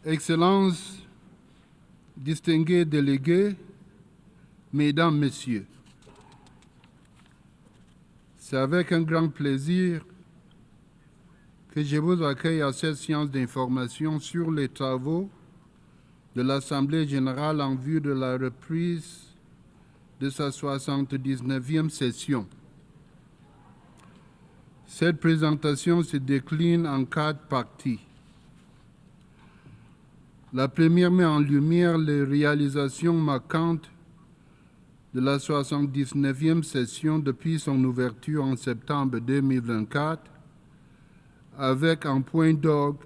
Excellences, distingués délégués, Mesdames, Messieurs, c'est avec un grand plaisir que je vous accueille à cette séance d'information sur les travaux de l'Assemblée générale en vue de la reprise de sa 79e session. Cette présentation se décline en 4 parties. La première met en lumière les réalisations marquantes de la 79e session depuis son ouverture en septembre 2024, avec en point d'orgue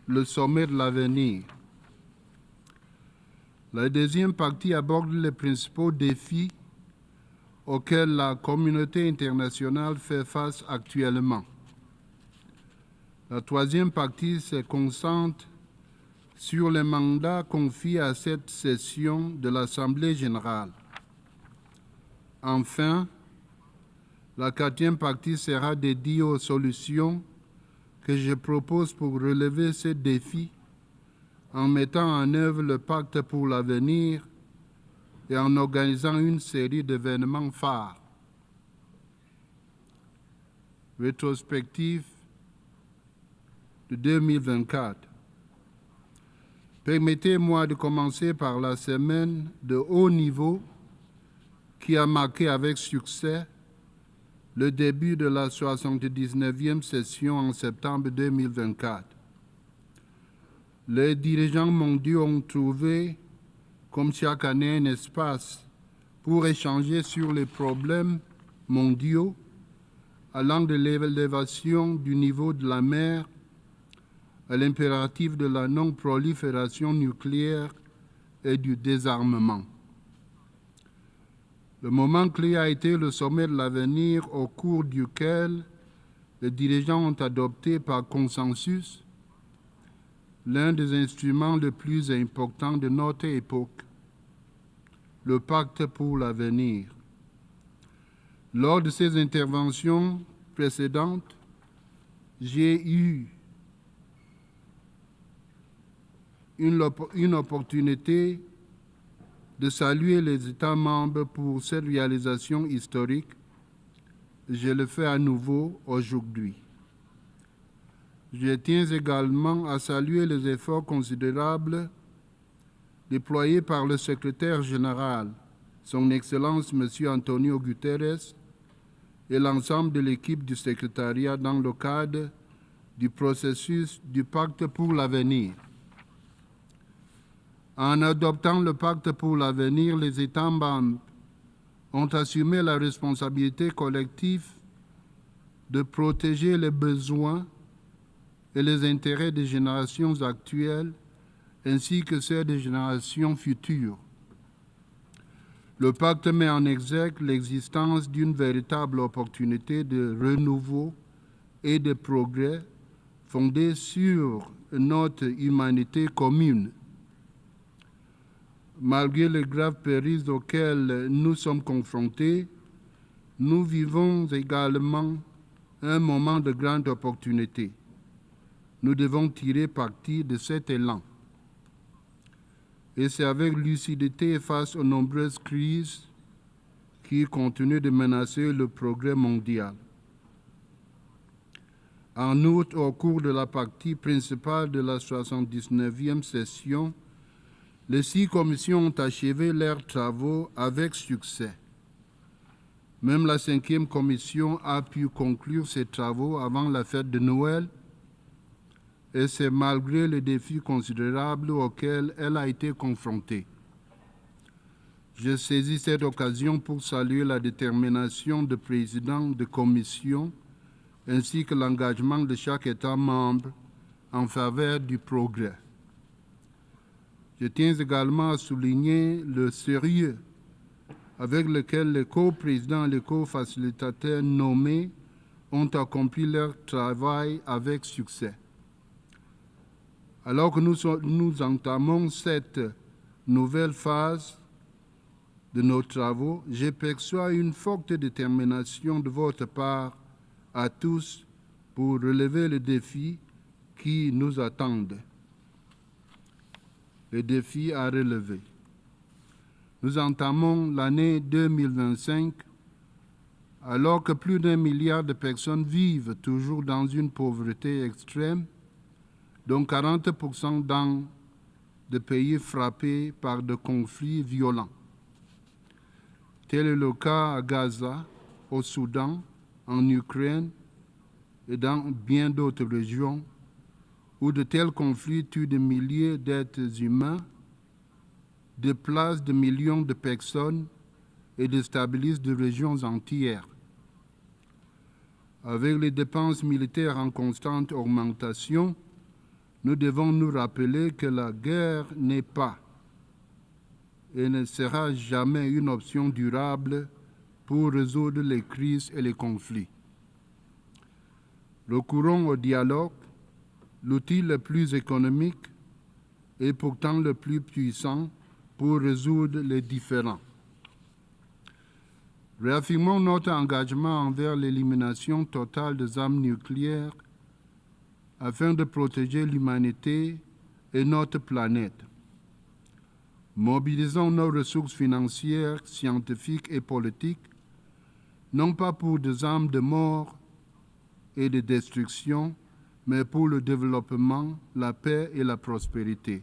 le sommet de l'avenir. La deuxième partie aborde les principaux défis auxquels la communauté internationale fait face actuellement. La troisième partie se concentre sur les mandats confiés à cette session de l'Assemblée générale. Enfin, la quatrième partie sera dédiée aux solutions que je propose pour relever ces défis en mettant en œuvre le pacte pour l'avenir et en organisant une série d'événements phares. Rétrospective de 2024. Permettez-moi de commencer par la semaine de haut niveau qui a marqué avec succès le début de la 79e session en septembre 2024. Les dirigeants mondiaux ont trouvé, comme chaque année, un espace pour échanger sur les problèmes mondiaux allant de l'élévation du niveau de la mer à l'impératif de la non-prolifération nucléaire et du désarmement. Le moment clé a été le sommet de l'avenir au cours duquel les dirigeants ont adopté par consensus l'un des instruments les plus importants de notre époque, le pacte pour l'avenir. Lors de ces interventions précédentes, j'ai eu une opportunité de saluer les États membres pour cette réalisation historique. Je le fais à nouveau aujourd'hui. Je tiens également à saluer les efforts considérables déployés par le secrétaire général, son Excellence M. Antonio Guterres, et l'ensemble de l'équipe du secrétariat dans le cadre du processus du pacte pour l'avenir. En adoptant le pacte pour l'avenir, les États membres ont assumé la responsabilité collective de protéger les besoins et les intérêts des générations actuelles ainsi que ceux des générations futures. Le pacte met en exergue l'existence d'une véritable opportunité de renouveau et de progrès fondée sur notre humanité commune. Malgré les graves périls auxquels nous sommes confrontés, nous vivons également un moment de grande opportunité. Nous devons tirer parti de cet élan. Et c'est avec lucidité face aux nombreuses crises qui continuent de menacer le progrès mondial. En outre, au cours de la partie principale de la 79e session, les 6 commissions ont achevé leurs travaux avec succès. Même la 5e commission a pu conclure ses travaux avant la fête de Noël, et c'est malgré les défis considérables auxquels elle a été confrontée. Je saisis cette occasion pour saluer la détermination des présidents de commission ainsi que l'engagement de chaque État membre en faveur du progrès. Je tiens également à souligner le sérieux avec lequel les co-présidents et les co-facilitateurs nommés ont accompli leur travail avec succès. Alors que nous entamons cette nouvelle phase de nos travaux, je perçois une forte détermination de votre part à tous pour relever les défis qui nous attendent. les défis à relever. Nous entamons l'année 2025 alors que plus d'1 milliard de personnes vivent toujours dans une pauvreté extrême, dont 40% dans des pays frappés par des conflits violents. Tel est le cas à Gaza, au Soudan, en Ukraine et dans bien d'autres régions où de tels conflits tuent des milliers d'êtres humains, déplacent des millions de personnes et déstabilisent des régions entières. Avec les dépenses militaires en constante augmentation, nous devons nous rappeler que la guerre n'est pas et ne sera jamais une option durable pour résoudre les crises et les conflits. Recourons au dialogue, l'outil le plus économique et pourtant le plus puissant pour résoudre les différends. Réaffirmons notre engagement envers l'élimination totale des armes nucléaires afin de protéger l'humanité et notre planète. Mobilisons nos ressources financières, scientifiques et politiques, non pas pour des armes de mort et de destruction, mais pour le développement, la paix et la prospérité.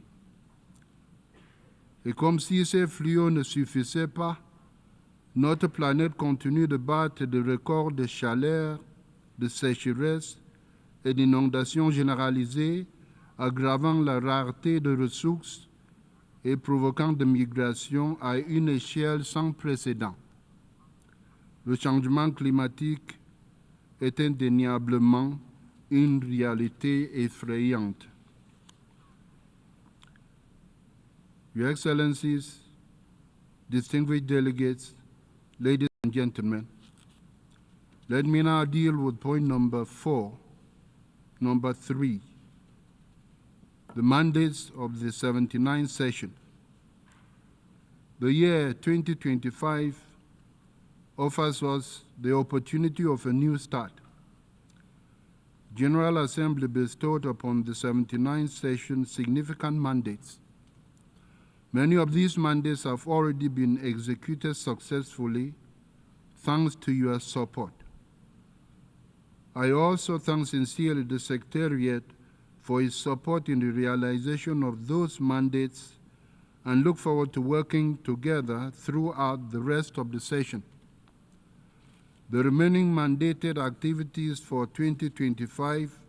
Et comme si ces fléaux ne suffisaient pas, notre planète continue de battre des records de chaleur, de sécheresse et d'inondations généralisées, aggravant la rareté de ressources et provoquant des migrations à une échelle sans précédent. Le changement climatique est indéniablement une réalité effrayante. Your Excellencies, distinguished delegates, ladies and gentlemen, let me now deal with point number 3, the mandates of the 79th session. The year 2025 offers us the opportunity of a new start. General Assembly bestowed upon the 79th session significant mandates. Many of these mandates have already been executed successfully thanks to your support. I also thank sincerely the Secretariat for its support in the realization of those mandates and look forward to working together throughout the rest of the session. The remaining mandated activities for 2025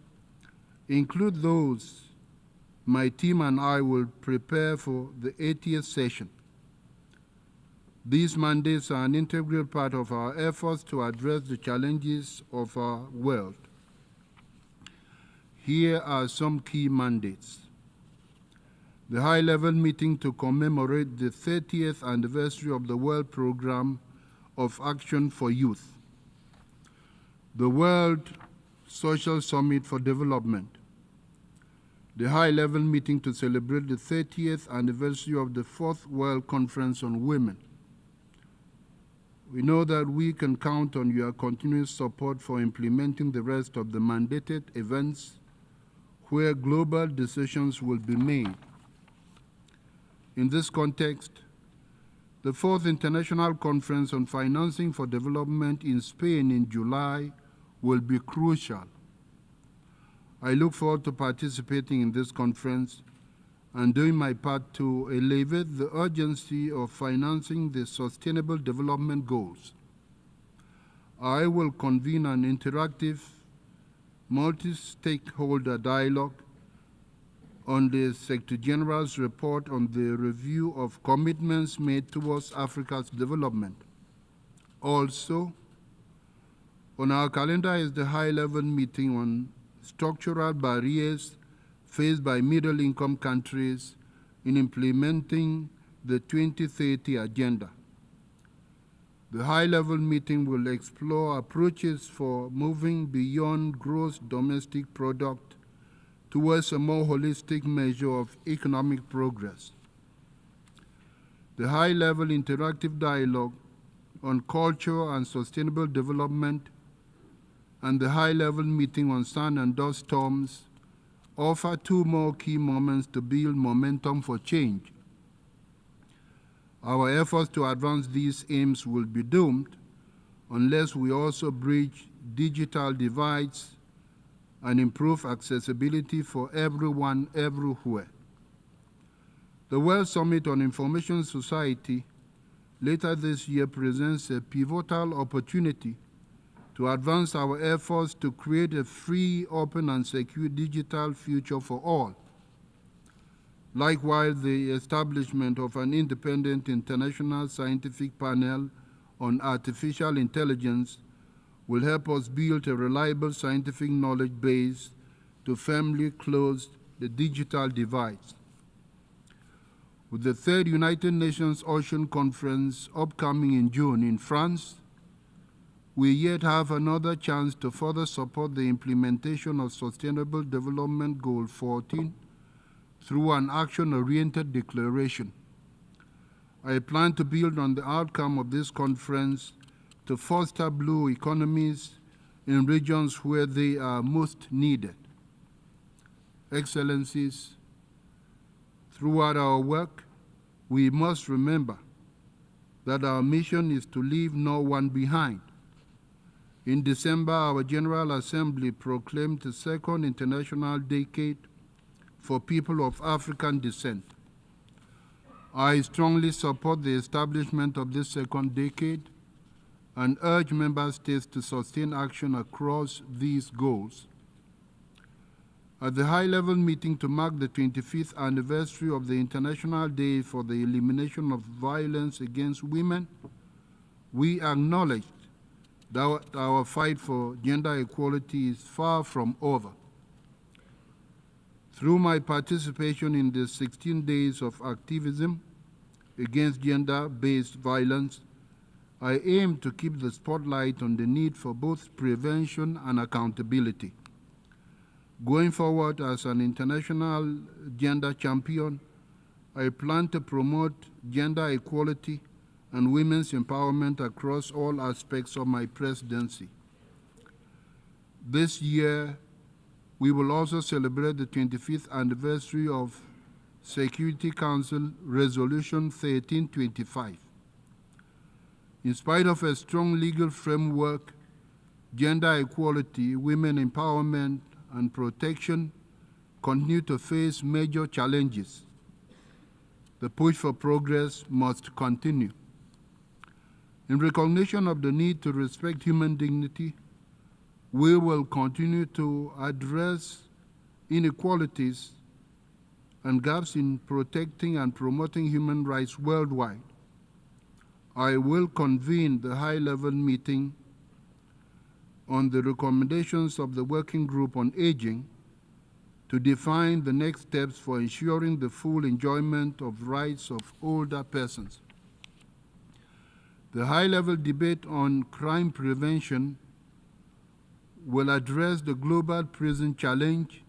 include those my team and I will prepare for the 80th session. These mandates are an integral part of our efforts to address the challenges of our world. Here are some key mandates. The high-level meeting to commemorate the 30th anniversary of the World Programme of Action for Youth. The World Social Summit for Development. The high-level meeting to celebrate the 30th anniversary of the Fourth World Conference on Women. We know that we can count on your continuous support for implementing the rest of the mandated events where global decisions will be made. In this context, the Fourth International Conference on Financing for Development in Spain in July will be crucial. I look forward to participating in this conference and doing my part to elevate the urgency of financing the Sustainable Development Goals. I will convene an interactive, multi-stakeholder dialogue on the Secretary General's report on the review of commitments made towards Africa's development. Also, on our calendar is the high-level meeting on structural barriers faced by middle-income countries in implementing the 2030 Agenda. The high-level meeting will explore approaches for moving beyond gross domestic product towards a more holistic measure of economic progress. The high-level interactive dialogue on culture and sustainable development and the high-level meeting on sun and dust storms offer two more key moments to build momentum for change. Our efforts to advance these aims will be doomed unless we also bridge digital divides and improve accessibility for everyone, everywhere. The World Summit on Information Society later this year presents a pivotal opportunity to advance our efforts to create a free, open, and secure digital future for all. Likewise, the establishment of an independent international scientific panel on artificial intelligence will help us build a reliable scientific knowledge base to firmly close the digital divides. With the third United Nations Ocean Conference upcoming in June in France, we yet have another chance to further support the implementation of Sustainable Development Goal 14 through an action-oriented declaration. I plan to build on the outcome of this conference to foster blue economies in regions where they are most needed. Excellencies, throughout our work, we must remember that our mission is to leave no one behind. In December, our General Assembly proclaimed the Second International Decade for People of African Descent. I strongly support the establishment of this second decade and urge member states to sustain action across these goals. At the high-level meeting to mark the 25th anniversary of the International Day for the Elimination of Violence Against Women, we acknowledged that our fight for gender equality is far from over. Through my participation in the 16 days of activism against gender-based violence, I aim to keep the spotlight on the need for both prevention and accountability. Going forward as an international gender champion, I plan to promote gender equality and women's empowerment across all aspects of my presidency. This year, we will also celebrate the 25th anniversary of Security Council Resolution 1325. In spite of a strong legal framework, gender equality, women empowerment, and protection continue to face major challenges. The push for progress must continue. In recognition of the need to respect human dignity, we will continue to address inequalities and gaps in protecting and promoting human rights worldwide. I will convene the high-level meeting on the recommendations of the Working Group on Aging to define the next steps for ensuring the full enjoyment of rights of older persons. The high-level debate on crime prevention will address the global prison challenge,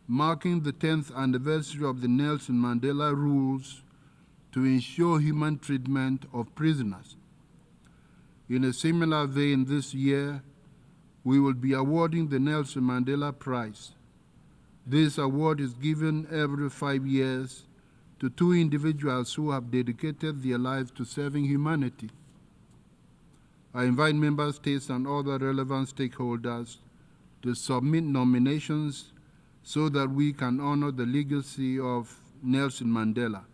marking the 10th anniversary of the Nelson Mandela rules to ensure human treatment of prisoners. In a similar vein this year, we will be awarding the Nelson Mandela Prize. This award is given every 5 years to 2 individuals who have dedicated their lives to serving humanity. I invite member states and other relevant stakeholders to submit nominations so that we can honor the legacy of Nelson Mandela.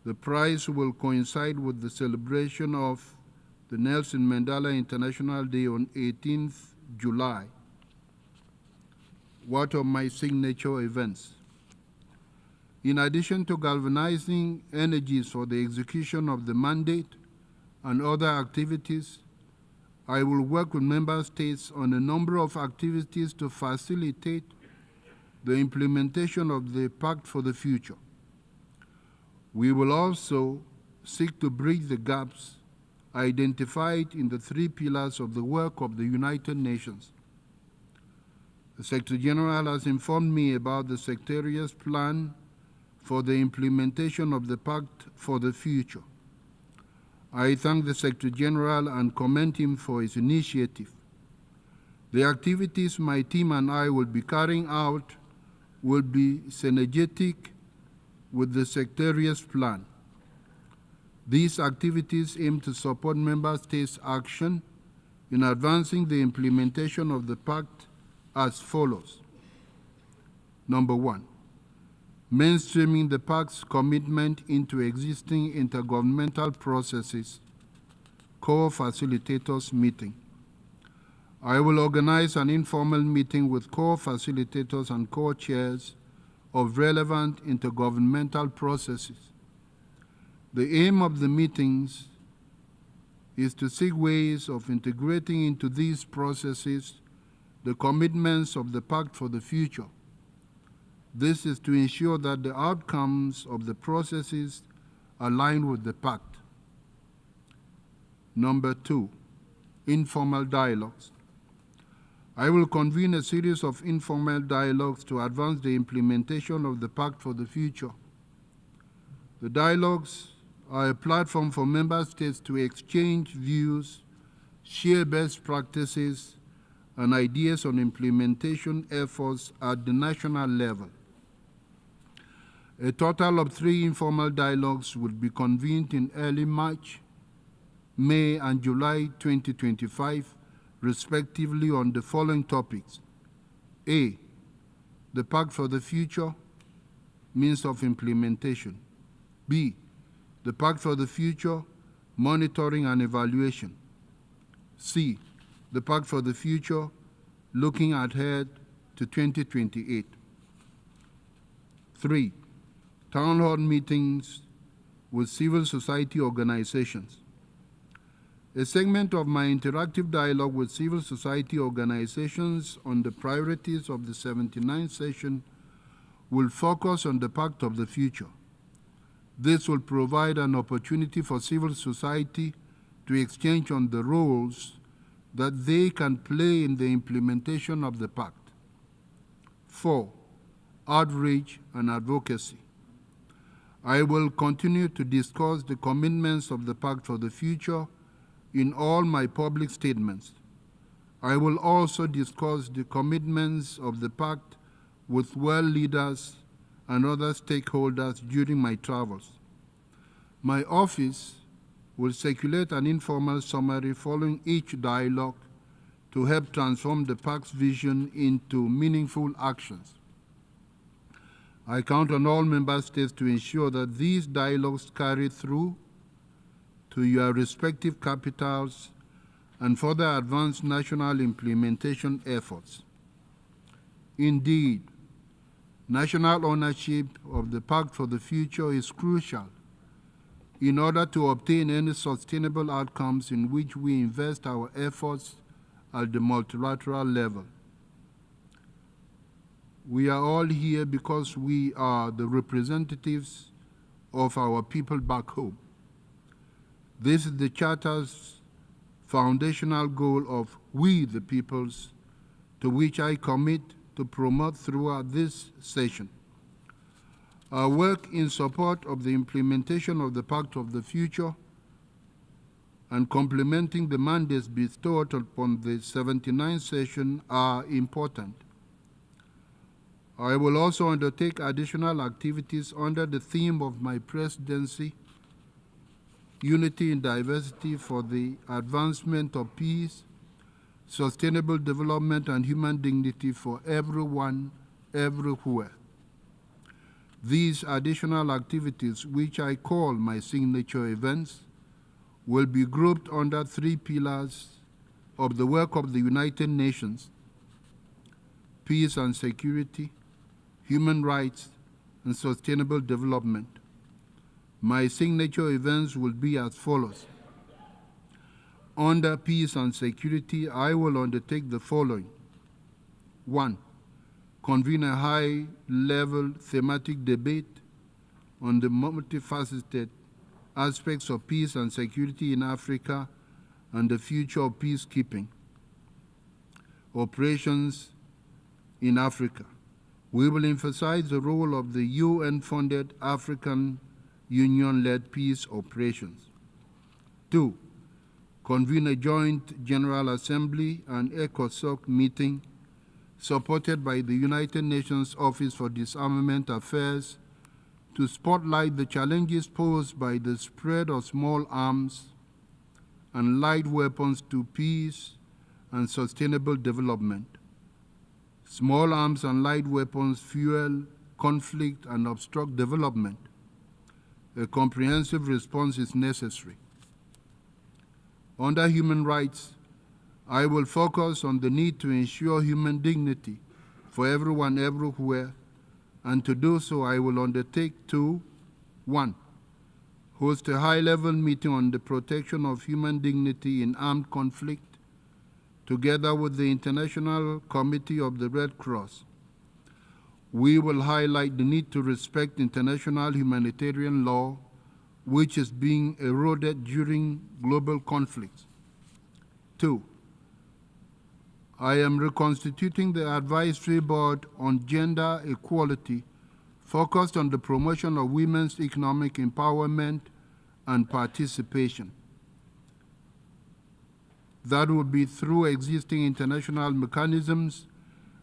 The prize will coincide with the celebration of the Nelson Mandela International Day on 18th July. What are my signature events? In addition to galvanizing energies for the execution of the mandate and other activities, I will work with member states on a number of activities to facilitate the implementation of the Pact for the Future. We will also seek to bridge the gaps identified in the 3 pillars of the work of the United Nations. The Secretary General has informed me about the Secretariat's plan for the implementation of the Pact for the Future. I thank the Secretary General and commend him for his initiative. The activities my team and I will be carrying out will be synergetic with the Secretariat's plan. These activities aim to support Member States' action in advancing the implementation of the Pact as follows. Number 1, mainstreaming the Pact's commitment into existing intergovernmental processes, co-facilitators meeting. I will organize an informal meeting with co-facilitators and co-chairs of relevant intergovernmental processes. The aim of the meetings is to seek ways of integrating into these processes the commitments of the Pact for the future. This is to ensure that the outcomes of the processes align with the Pact. Number 2, informal dialogues. I will convene a series of informal dialogues to advance the implementation of the Pact for the future. The dialogues are a platform for Member States to exchange views, share best practices, and ideas on implementation efforts at the national level. A total of 3 informal dialogues will be convened in early March, May, and July 2025, respectively, on the following topics. A, the Pact for the Future, means of implementation. B, the Pact for the Future, monitoring and evaluation. C, the Pact for the Future, looking ahead to 2028. 3, town hall meetings with civil society organizations. A segment of my interactive dialogue with civil society organizations on the priorities of the 79th session will focus on the Pact of the Future. This will provide an opportunity for civil society to exchange on the roles that they can play in the implementation of the Pact. 4, outreach and advocacy. I will continue to discuss the commitments of the Pact for the Future in all my public statements. I will also discuss the commitments of the Pact with world leaders and other stakeholders during my travels. My office will circulate an informal summary following each dialogue to help transform the Pact's vision into meaningful actions. I count on all Member States to ensure that these dialogues carry through to your respective capitals and further advance national implementation efforts. Indeed, national ownership of the Pact for the Future is crucial in order to obtain any sustainable outcomes in which we invest our efforts at the multilateral level. We are all here because we are the representatives of our people back home. This is the Charter's foundational goal of we the peoples, to which I commit to promote throughout this session. Our work in support of the implementation of the Pact of the Future and complementing the mandates bestowed upon the 79th session are important. I will also undertake additional activities under the theme of my presidency, Unity in Diversity for the Advancement of Peace, Sustainable Development, and Human Dignity for Everyone, Everywhere. These additional activities, which I call my signature events, will be grouped under 3 pillars of the work of the United Nations: peace and security, human rights, and sustainable development. My signature events will be as follows. Under peace and security, I will undertake the following. 1, convene a high-level thematic debate on the multifaceted aspects of peace and security in Africa and the future of peacekeeping operations in Africa. We will emphasize the role of the UN-funded African Union-led peace operations. 2, convene a joint General Assembly and ECOSOC meeting supported by the United Nations Office for Disarmament Affairs, to spotlight the challenges posed by the spread of small arms and light weapons to peace and sustainable development. Small arms and light weapons fuel conflict and obstruct development. A comprehensive response is necessary. Under human rights, I will focus on the need to ensure human dignity for everyone everywhere, and to do so I will undertake to 1. Host a high-level meeting on the protection of human dignity in armed conflict, together with the International Committee of the Red Cross. We will highlight the need to respect international humanitarian law, which is being eroded during global conflicts. 2. I am reconstituting the Advisory Board on Gender Equality, focused on the promotion of women's economic empowerment and participation. That would be through existing international mechanisms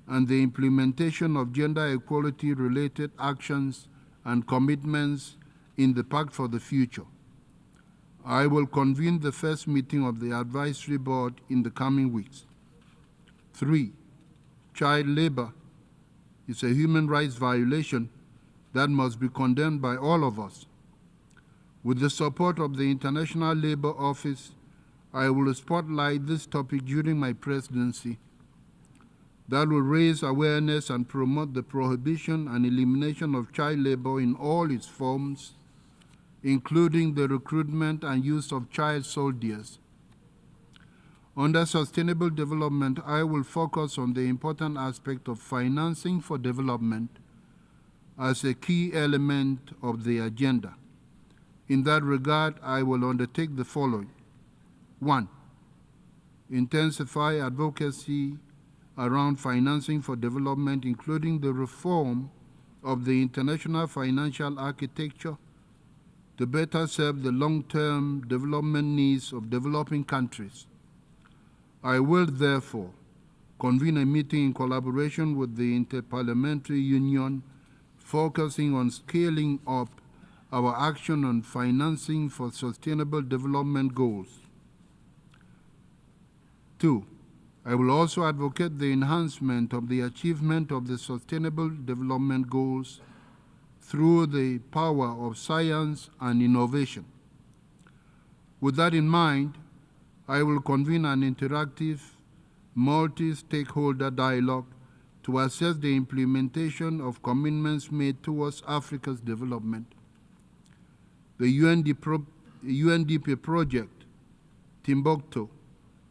and the implementation of gender equality-related actions and commitments in the Pact for the Future. I will convene the first meeting of the Advisory Board in the coming weeks. 3. Child labor is a human rights violation that must be condemned by all of us. With the support of the International Labour Office, I will spotlight this topic during my presidency. That will raise awareness and promote the prohibition and elimination of child labor in all its forms, including the recruitment and use of child soldiers. Under sustainable development, I will focus on the important aspect of financing for development as a key element of the agenda. In that regard, I will undertake the following. 1. Intensify advocacy around financing for development, including the reform of the international financial architecture to better serve the long-term development needs of developing countries. I will therefore convene a meeting in collaboration with the Interparliamentary Union focusing on scaling up our action on financing for sustainable development goals. 2. I will also advocate the enhancement of the achievement of the Sustainable Development Goals through the power of science and innovation. With that in mind, I will convene an interactive, multi-stakeholder dialogue to assess the implementation of commitments made towards Africa's development. The UNDP project, Timbuktu,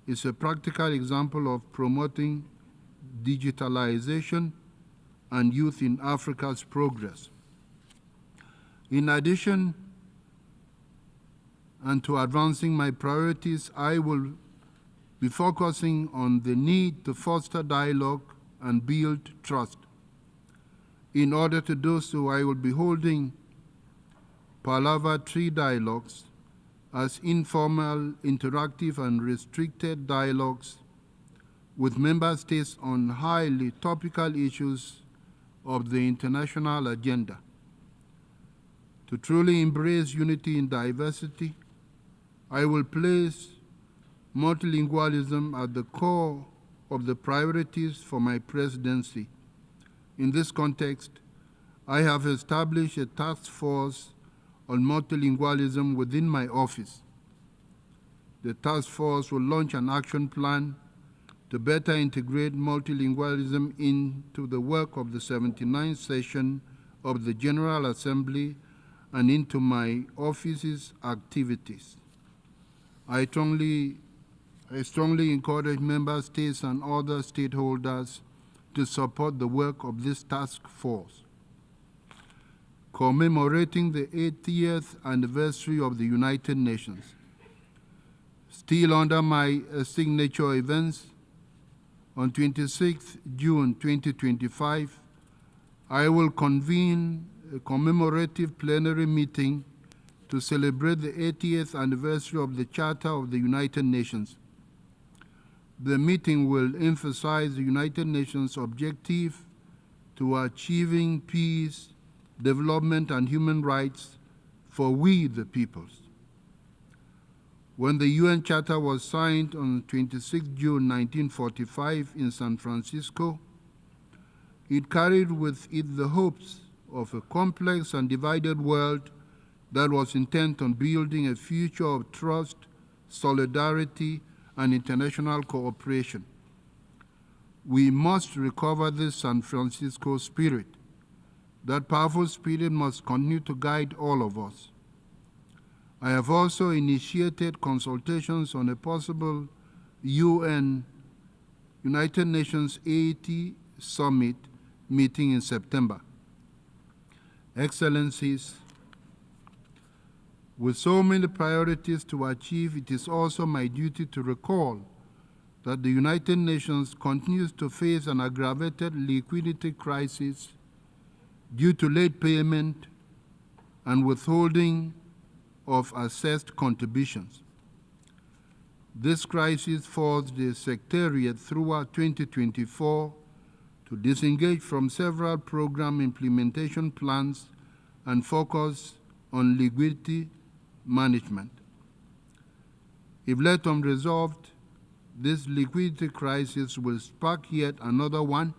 is a practical example of promoting digitalization and youth in Africa's progress. In addition, and to advancing my priorities, I will be focusing on the need to foster dialogue and build trust. In order to do so, I will be holding Palaver Tree dialogues as informal, interactive, and restricted dialogues with member states on highly topical issues of the international agenda. To truly embrace unity in diversity, I will place multilingualism at the core of the priorities for my presidency. In this context, I have established a task force on multilingualism within my office. The task force will launch an action plan to better integrate multilingualism into the work of the 79th session of the General Assembly and into my office's activities. I strongly encourage member states and other stakeholders to support the work of this task force. Commemorating the 80th anniversary of the United Nations. Still under my signature events, on 26 June 2025, I will convene a commemorative plenary meeting to celebrate the 80th anniversary of the Charter of the United Nations. The meeting will emphasize the United Nations objective to achieving peace, development, and human rights for we the peoples. When the UN Charter was signed on 26 June 1945 in San Francisco, it carried with it the hopes of a complex and divided world that was intent on building a future of trust, solidarity, and international cooperation. We must recover this San Francisco spirit. That powerful spirit must continue to guide all of us. I have also initiated consultations on a possible United Nations 80 Summit meeting in September. Excellencies, with so many priorities to achieve, it is also my duty to recall that the United Nations continues to face an aggravated liquidity crisis due to late payment and withholding of assessed contributions. This crisis forced the Secretariat throughout 2024 to disengage from several program implementation plans and focus on liquidity management. If left unresolved, this liquidity crisis will spark yet another one,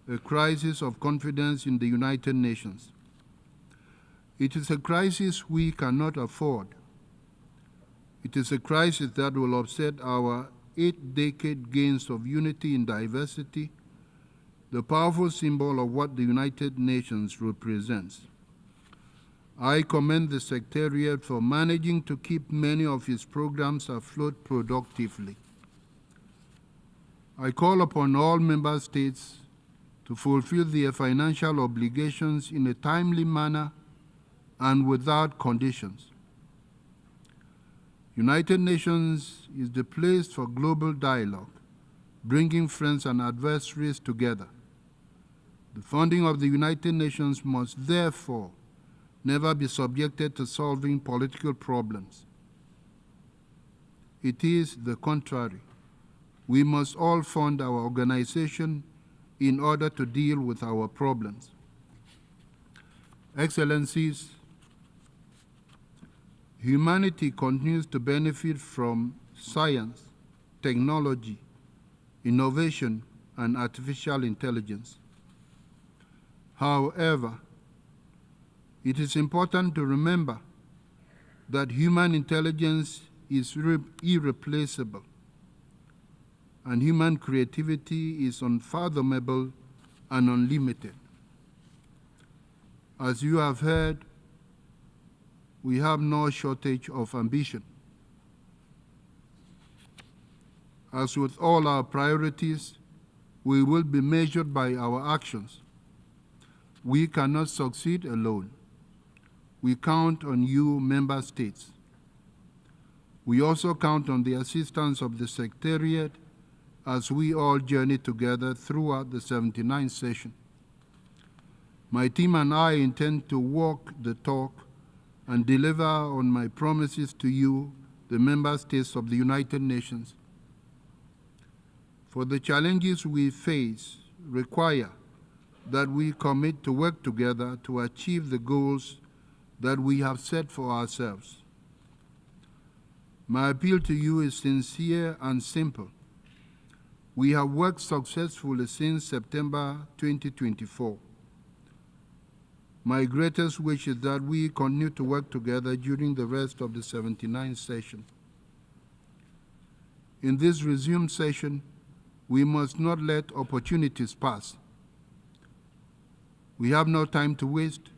a crisis of confidence in the United Nations. It is a crisis we cannot afford. It is a crisis that will upset our 8-decade gains of unity in diversity, the powerful symbol of what the United Nations represents. I commend the Secretariat for managing to keep many of its programs afloat productively. I call upon all member states to fulfill their financial obligations in a timely manner and without conditions. United Nations is the place for global dialogue, bringing friends and adversaries together. The funding of the United Nations must therefore never be subjected to solving political problems. It is the contrary. We must all fund our organization in order to deal with our problems. Excellencies, humanity continues to benefit from science, technology, innovation, and artificial intelligence. However, it is important to remember that human intelligence is irreplaceable, and human creativity is unfathomable and unlimited. As you have heard, we have no shortage of ambition. As with all our priorities, we will be measured by our actions. We cannot succeed alone. We count on you, member states. We also count on the assistance of the Secretariat as we all journey together throughout the 79th session. My team and I intend to walk the talk and deliver on my promises to you, the member states of the United Nations. For the challenges we face require that we commit to work together to achieve the goals that we have set for ourselves. My appeal to you is sincere and simple. We have worked successfully since September 2024. My greatest wish is that we continue to work together during the rest of the 79th session. In this resumed session, we must not let opportunities pass. We have no time to waste.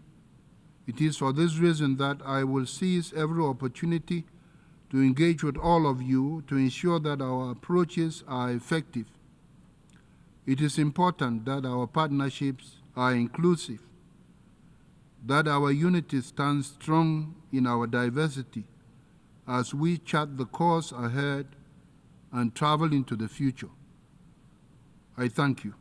It is for this reason that I will seize every opportunity to engage with all of you to ensure that our approaches are effective. It is important that our partnerships are inclusive, that our unity stands strong in our diversity as we chart the course ahead and travel into the future. I thank you.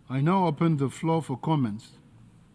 I now open the floor for comments.